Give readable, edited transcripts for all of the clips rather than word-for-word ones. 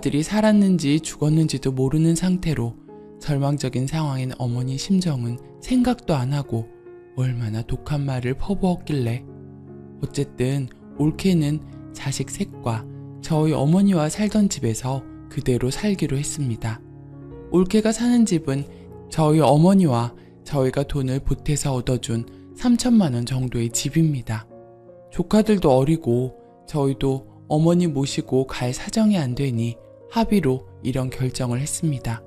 아들이 살았는지 죽었는지도 모르는 상태로 절망적인 상황인 어머니 심정은 생각도 안 하고 얼마나 독한 말을 퍼부었길래. 어쨌든 올케는 자식 셋과 저희 어머니와 살던 집에서 그대로 살기로 했습니다. 올케가 사는 집은 저희 어머니와 저희가 돈을 보태서 얻어준 3천만 원 정도의 집입니다. 조카들도 어리고 저희도 어머니 모시고 갈 사정이 안 되니 합의로 이런 결정을 했습니다.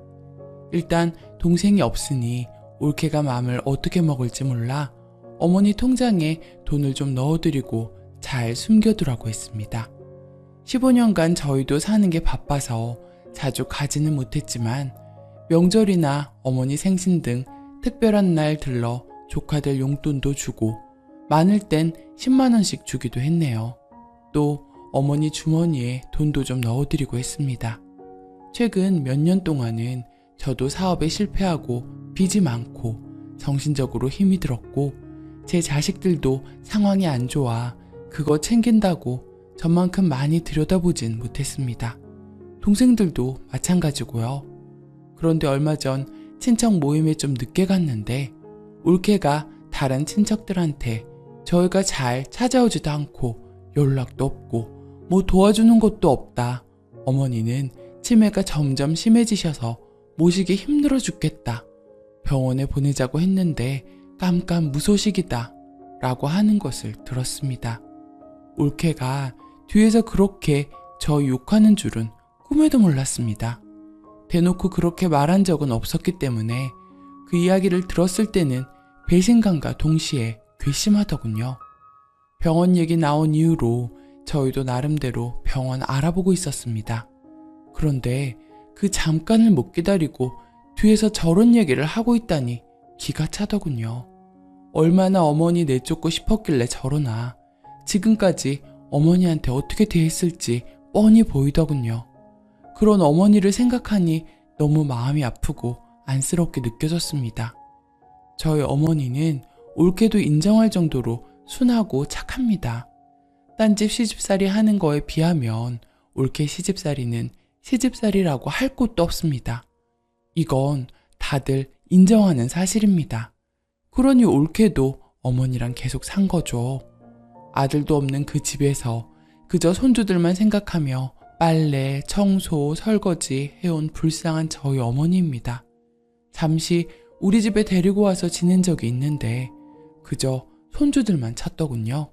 일단 동생이 없으니 올케가 마음을 어떻게 먹을지 몰라 어머니 통장에 돈을 좀 넣어드리고 잘 숨겨두라고 했습니다. 15년간 저희도 사는 게 바빠서 자주 가지는 못했지만 명절이나 어머니 생신 등 특별한 날 들러 조카들 용돈도 주고 많을 땐 10만 원씩 주기도 했네요. 또 어머니 주머니에 돈도 좀 넣어드리고 했습니다. 최근 몇 년 동안은 저도 사업에 실패하고 빚이 많고 정신적으로 힘이 들었고 제 자식들도 상황이 안 좋아 그거 챙긴다고 저만큼 많이 들여다보진 못했습니다. 동생들도 마찬가지고요. 그런데 얼마 전 친척 모임에 좀 늦게 갔는데 올케가 다른 친척들한테 저희가 잘 찾아오지도 않고 연락도 없고 뭐 도와주는 것도 없다. 어머니는 치매가 점점 심해지셔서 모시기 힘들어 죽겠다. 병원에 보내자고 했는데 깜깜무소식이다. 라고 하는 것을 들었습니다. 올케가 뒤에서 그렇게 저 욕하는 줄은 꿈에도 몰랐습니다. 대놓고 그렇게 말한 적은 없었기 때문에 그 이야기를 들었을 때는 배신감과 동시에 괘씸하더군요. 병원 얘기 나온 이후로 저희도 나름대로 병원 알아보고 있었습니다. 그런데 그 잠깐을 못 기다리고 뒤에서 저런 얘기를 하고 있다니 기가 차더군요. 얼마나 어머니 내쫓고 싶었길래 저러나 지금까지 어머니한테 어떻게 대했을지 뻔히 보이더군요. 그런 어머니를 생각하니 너무 마음이 아프고 안쓰럽게 느껴졌습니다. 저희 어머니는 올케도 인정할 정도로 순하고 착합니다. 딴집 시집살이 하는 거에 비하면 올케 시집살이는 시집살이라고 할 곳도 없습니다. 이건 다들 인정하는 사실입니다. 그러니 올케도 어머니랑 계속 산 거죠. 아들도 없는 그 집에서 그저 손주들만 생각하며 빨래, 청소, 설거지 해온 불쌍한 저희 어머니입니다. 잠시 우리 집에 데리고 와서 지낸 적이 있는데 그저 손주들만 찾더군요.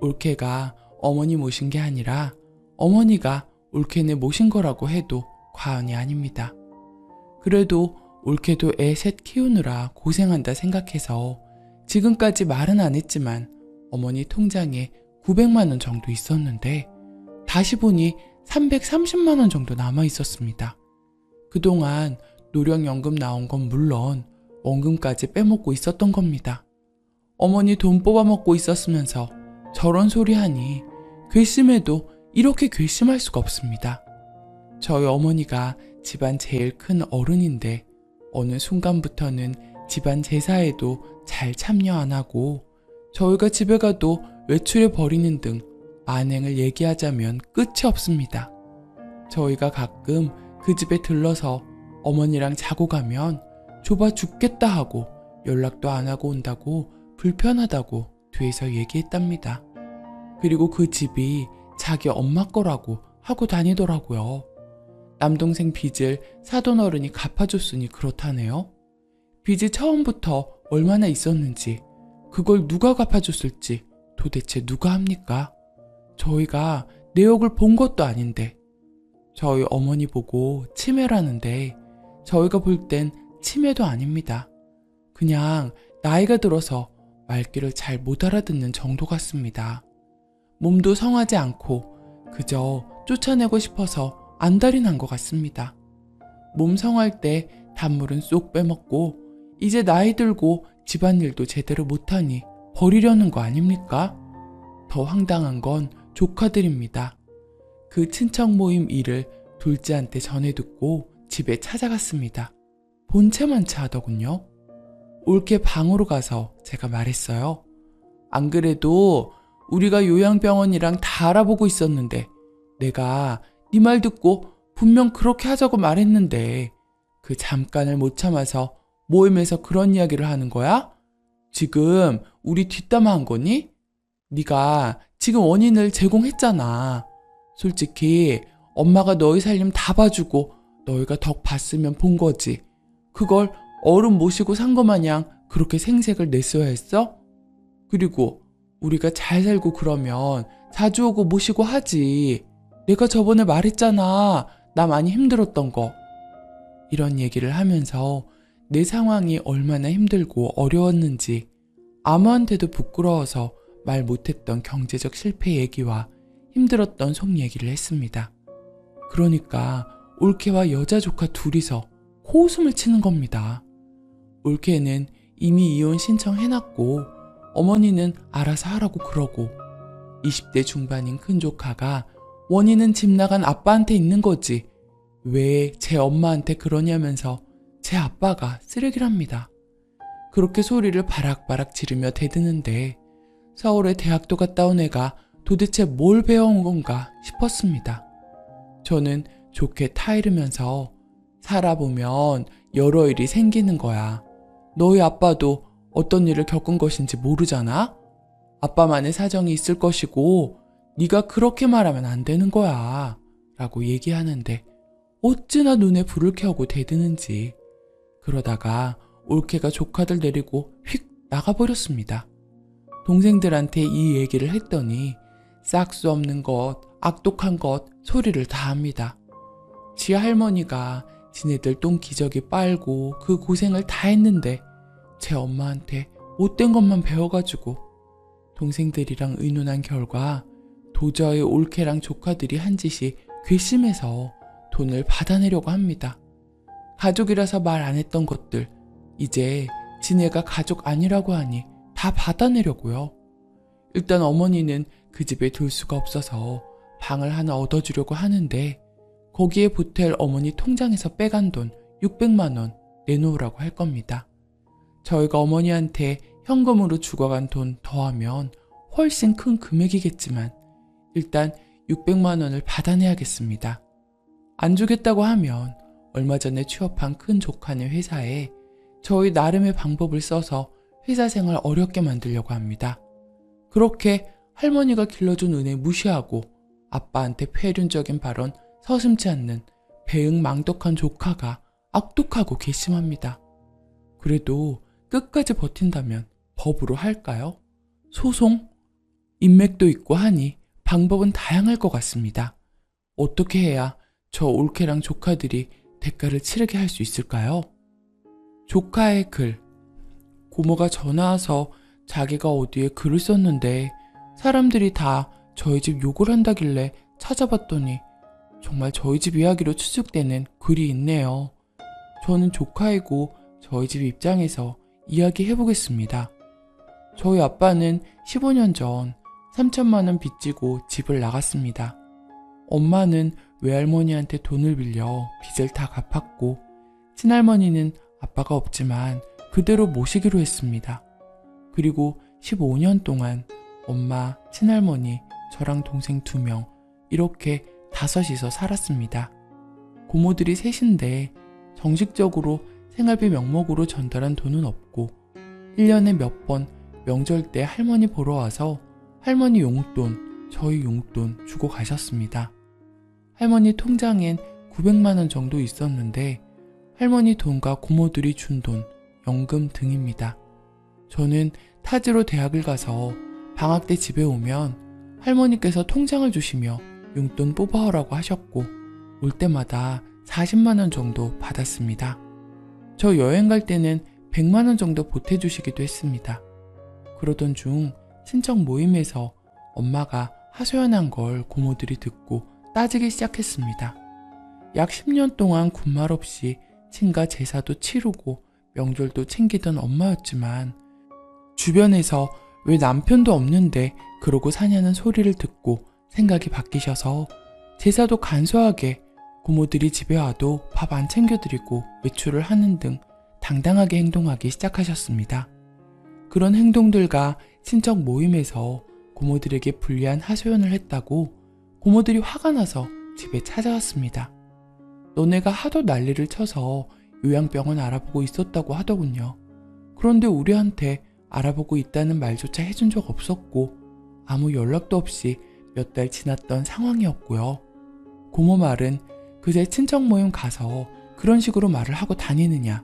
올케가 어머니 모신 게 아니라 어머니가 올케네 모신 거라고 해도 과언이 아닙니다. 그래도 올케도 애 셋 키우느라 고생한다 생각해서 지금까지 말은 안 했지만 어머니 통장에 900만 원 정도 있었는데 다시 보니 330만 원 정도 남아 있었습니다. 그동안 노령연금 나온 건 물론 원금까지 빼먹고 있었던 겁니다. 어머니 돈 뽑아먹고 있었으면서 저런 소리 하니 괘씸해도 이렇게 괘씸할 수가 없습니다. 저희 어머니가 집안 제일 큰 어른인데 어느 순간부터는 집안 제사에도 잘 참여 안 하고 저희가 집에 가도 외출해 버리는 등 만행을 얘기하자면 끝이 없습니다. 저희가 가끔 그 집에 들러서 어머니랑 자고 가면 좁아 죽겠다 하고 연락도 안 하고 온다고 불편하다고 뒤에서 얘기했답니다. 그리고 그 집이 자기 엄마 거라고 하고 다니더라고요. 남동생 빚을 사돈 어른이 갚아줬으니 그렇다네요. 빚이 처음부터 얼마나 있었는지 그걸 누가 갚아줬을지 도대체 누가 합니까? 저희가 내역을 본 것도 아닌데. 저희 어머니 보고 치매라는데 저희가 볼 땐 치매도 아닙니다. 그냥 나이가 들어서 말귀를 잘 못 알아듣는 정도 같습니다. 몸도 성하지 않고 그저 쫓아내고 싶어서 안달이 난 것 같습니다. 몸 성할 때 단물은 쏙 빼먹고 이제 나이 들고 집안일도 제대로 못하니 버리려는 거 아닙니까? 더 황당한 건 조카들입니다. 그 친척 모임 일을 둘째한테 전해 듣고 집에 찾아갔습니다. 본체만치 하더군요. 올케 방으로 가서 제가 말했어요. 안 그래도 우리가 요양병원이랑 다 알아보고 있었는데 내가 네 말 듣고 분명 그렇게 하자고 말했는데 그 잠깐을 못 참아서 모임에서 그런 이야기를 하는 거야? 지금 우리 뒷담화한 거니? 네가 지금 원인을 제공했잖아. 솔직히 엄마가 너희 살림 다 봐주고 너희가 덕 봤으면 본 거지. 그걸 어른 모시고 산 거 마냥 그렇게 생색을 냈어야 했어? 그리고 우리가 잘 살고 그러면 자주 오고 모시고 하지. 내가 저번에 말했잖아. 나 많이 힘들었던 거. 이런 얘기를 하면서 내 상황이 얼마나 힘들고 어려웠는지 아무한테도 부끄러워서 말 못했던 경제적 실패 얘기와 힘들었던 속 얘기를 했습니다. 그러니까 올케와 여자 조카 둘이서 코웃음을 치는 겁니다. 올케는 이미 이혼 신청해놨고 어머니는 알아서 하라고 그러고 20대 중반인 큰 조카가 원인은 집 나간 아빠한테 있는 거지. 왜 제 엄마한테 그러냐면서 제 아빠가 쓰레기랍니다. 그렇게 소리를 바락바락 지르며 대드는데 서울에 대학도 갔다 온 애가 도대체 뭘 배워온 건가 싶었습니다. 저는 좋게 타이르면서 살아보면 여러 일이 생기는 거야. 너희 아빠도 어떤 일을 겪은 것인지 모르잖아? 아빠만의 사정이 있을 것이고 네가 그렇게 말하면 안 되는 거야 라고 얘기하는데 어찌나 눈에 불을 켜고 대드는지. 그러다가 올케가 조카들 데리고 휙 나가버렸습니다. 동생들한테 이 얘기를 했더니 싹수 없는 것, 악독한 것 소리를 다 합니다. 지 할머니가 지네들 똥 기저귀 빨고 그 고생을 다 했는데 제 엄마한테 못된 것만 배워가지고. 동생들이랑 의논한 결과 도저히 올케랑 조카들이 한 짓이 괘씸해서 돈을 받아내려고 합니다. 가족이라서 말 안 했던 것들 이제 지네가 가족 아니라고 하니 다 받아내려고요. 일단 어머니는 그 집에 둘 수가 없어서 방을 하나 얻어주려고 하는데 거기에 보탤 어머니 통장에서 빼간 돈 600만 원 내놓으라고 할 겁니다. 저희가 어머니한테 현금으로 주고간 돈 더하면 훨씬 큰 금액이겠지만 일단 600만 원을 받아내야겠습니다. 안 주겠다고 하면 얼마 전에 취업한 큰 조카네 회사에 저희 나름의 방법을 써서 회사 생활 어렵게 만들려고 합니다. 그렇게 할머니가 길러준 은혜 무시하고 아빠한테 폐륜적인 발언 서슴지 않는 배응망덕한 조카가 악독하고 괘씸합니다. 그래도 끝까지 버틴다면 법으로 할까요? 소송? 인맥도 있고 하니 방법은 다양할 것 같습니다. 어떻게 해야 저 올케랑 조카들이 대가를 치르게 할 수 있을까요? 조카의 글. 고모가 전화 와서 자기가 어디에 글을 썼는데 사람들이 다 저희 집 욕을 한다길래 찾아봤더니 정말 저희 집 이야기로 추측되는 글이 있네요. 저는 조카이고 저희 집 입장에서 이야기해보겠습니다. 저희 아빠는 15년 전 3천만 원 빚지고 집을 나갔습니다. 엄마는 외할머니한테 돈을 빌려 빚을 다 갚았고 친할머니는 아빠가 없지만 그대로 모시기로 했습니다. 그리고 15년 동안 엄마, 친할머니, 저랑 동생 2명 이렇게 5이서 살았습니다. 고모들이 셋인데 정식적으로 생활비 명목으로 전달한 돈은 없고 1년에 몇 번 명절 때 할머니 보러 와서 할머니 용돈, 저희 용돈 주고 가셨습니다. 할머니 통장엔 900만 원 정도 있었는데 할머니 돈과 고모들이 준 돈, 연금 등입니다. 저는 타지로 대학을 가서 방학 때 집에 오면 할머니께서 통장을 주시며 용돈 뽑아오라고 하셨고 올 때마다 40만 원 정도 받았습니다. 저 여행 갈 때는 100만 원 정도 보태주시기도 했습니다. 그러던 중 친척 모임에서 엄마가 하소연한 걸 고모들이 듣고 따지기 시작했습니다. 약 10년 동안 군말 없이 친가 제사도 치르고 명절도 챙기던 엄마였지만 주변에서 왜 남편도 없는데 그러고 사냐는 소리를 듣고 생각이 바뀌셔서 제사도 간소하게 고모들이 집에 와도 밥 안 챙겨드리고 외출을 하는 등 당당하게 행동하기 시작하셨습니다. 그런 행동들과 친척 모임에서 고모들에게 불리한 하소연을 했다고 고모들이 화가 나서 집에 찾아왔습니다. 너네가 하도 난리를 쳐서 요양병원 알아보고 있었다고 하더군요. 그런데 우리한테 알아보고 있다는 말조차 해준 적 없었고 아무 연락도 없이 몇 달 지났던 상황이었고요. 고모 말은 그새 친척 모임 가서 그런 식으로 말을 하고 다니느냐.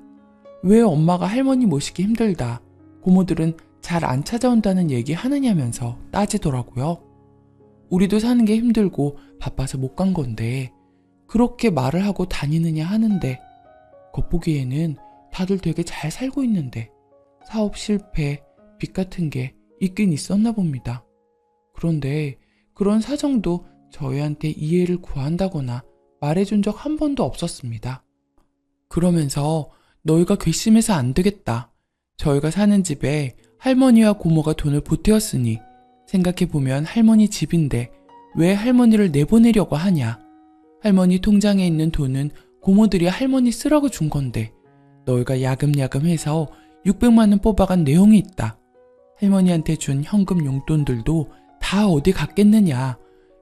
왜 엄마가 할머니 모시기 힘들다. 고모들은 잘 안 찾아온다는 얘기 하느냐면서 따지더라고요. 우리도 사는 게 힘들고 바빠서 못 간 건데 그렇게 말을 하고 다니느냐 하는데 겉보기에는 다들 되게 잘 살고 있는데 사업 실패, 빚 같은 게 있긴 있었나 봅니다. 그런데 그런 사정도 저희한테 이해를 구한다거나 말해준 적 한 번도 없었습니다. 그러면서 너희가 괘씸해서 안 되겠다. 저희가 사는 집에 할머니와 고모가 돈을 보태었으니 생각해보면 할머니 집인데 왜 할머니를 내보내려고 하냐. 할머니 통장에 있는 돈은 고모들이 할머니 쓰라고 준 건데 너희가 야금야금 해서 600만 원 뽑아간 내용이 있다. 할머니한테 준 현금 용돈들도 다 어디 갔겠느냐.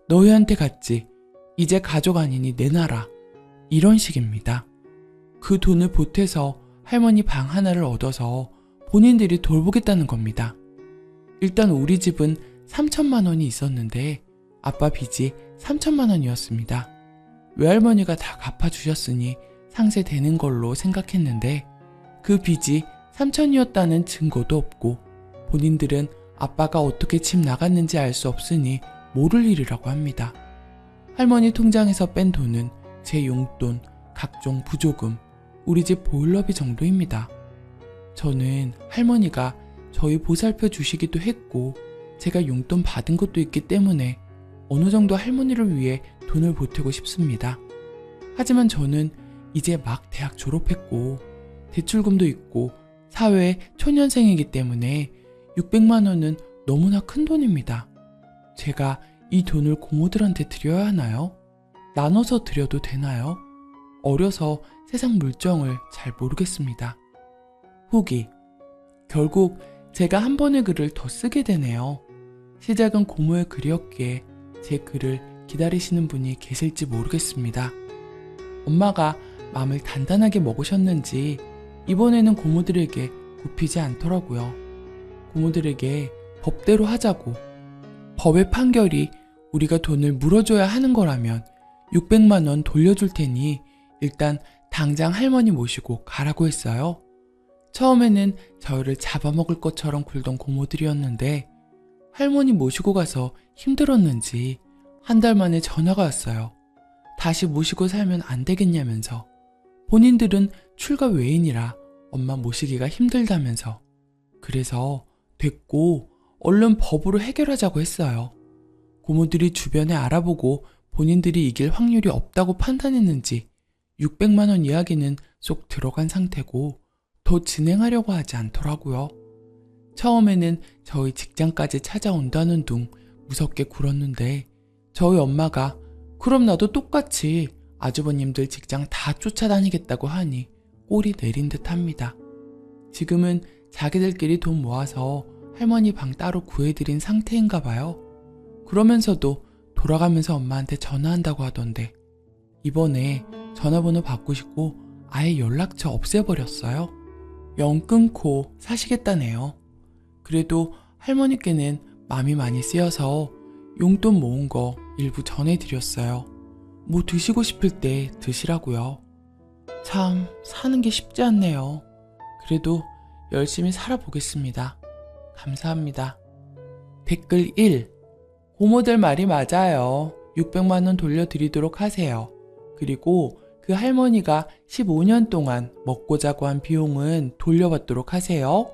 너희한테 갔지. 이제 가족 아니니 내놔라. 이런 식입니다. 그 돈을 보태서 할머니 방 하나를 얻어서 본인들이 돌보겠다는 겁니다. 일단 우리 집은 3천만 원이 있었는데 아빠 빚이 3천만 원이었습니다. 외할머니가 다 갚아주셨으니 상쇄되는 걸로 생각했는데 그 빚이 3천이었다는 증거도 없고 본인들은 아빠가 어떻게 집 나갔는지 알 수 없으니 모를 일이라고 합니다. 할머니 통장에서 뺀 돈은 제 용돈, 각종 부조금, 우리 집 보일러비 정도입니다. 저는 할머니가 저희 보살펴 주시기도 했고 제가 용돈 받은 것도 있기 때문에 어느 정도 할머니를 위해 돈을 보태고 싶습니다. 하지만 저는 이제 막 대학 졸업했고 대출금도 있고 사회에 초년생이기 때문에 600만 원은 너무나 큰 돈입니다. 제가 이 돈을 고모들한테 드려야 하나요? 나눠서 드려도 되나요? 어려서 세상 물정을 잘 모르겠습니다. 후기. 결국 제가 한 번의 글을 더 쓰게 되네요. 시작은 고모의 글이었기에 제 글을 기다리시는 분이 계실지 모르겠습니다. 엄마가 마음을 단단하게 먹으셨는지 이번에는 고모들에게 굽히지 않더라고요. 고모들에게 법대로 하자고. 법의 판결이 우리가 돈을 물어줘야 하는 거라면 600만 원 돌려줄 테니 일단 당장 할머니 모시고 가라고 했어요. 처음에는 저희를 잡아먹을 것처럼 굴던 고모들이었는데 할머니 모시고 가서 힘들었는지 한 달 만에 전화가 왔어요. 다시 모시고 살면 안 되겠냐면서. 본인들은 출가 외인이라 엄마 모시기가 힘들다면서. 그래서 됐고 얼른 법으로 해결하자고 했어요. 고모들이 주변에 알아보고 본인들이 이길 확률이 없다고 판단했는지 600만 원 이야기는 쏙 들어간 상태고 더 진행하려고 하지 않더라고요. 처음에는 저희 직장까지 찾아온다는 둥 무섭게 굴었는데 저희 엄마가 그럼 나도 똑같이 아주버님들 직장 다 쫓아다니겠다고 하니 꼴이 내린 듯 합니다. 지금은 자기들끼리 돈 모아서 할머니 방 따로 구해드린 상태인가 봐요. 그러면서도 돌아가면서 엄마한테 전화한다고 하던데 이번에 전화번호 바꾸시고 아예 연락처 없애버렸어요. 영 끊고 사시겠다네요. 그래도 할머니께는 마음이 많이 쓰여서 용돈 모은 거 일부 전해드렸어요. 뭐 드시고 싶을 때 드시라고요. 참 사는 게 쉽지 않네요. 그래도 열심히 살아보겠습니다. 감사합니다. 댓글 1. 고모들 말이 맞아요. 600만 원 돌려드리도록 하세요. 그리고 그 할머니가 15년 동안 먹고 자고 한 비용은 돌려받도록 하세요.